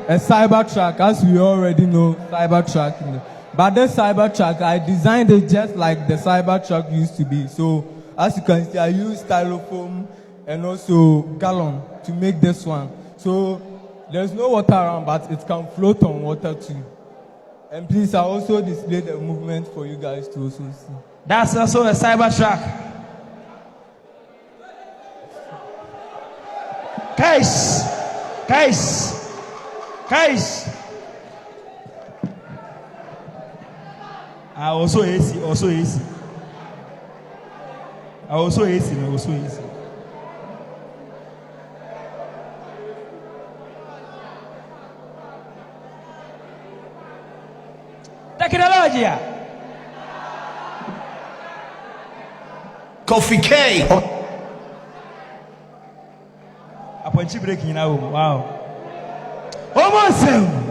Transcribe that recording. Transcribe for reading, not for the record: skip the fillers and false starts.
a Cybertruck, as we already know, Cybertruck. But this Cybertruck, I designed it just like the Cybertruck used to be. So, as you can see, I use styrofoam and also gallon to make this one. So, there's no water around, but it can float on water too. And please, I also display the movement for you guys to also see. That's also a Cybertruck. Guys. Also AC. Technology. Coffee K. Upon breaking now. Wow. Almost.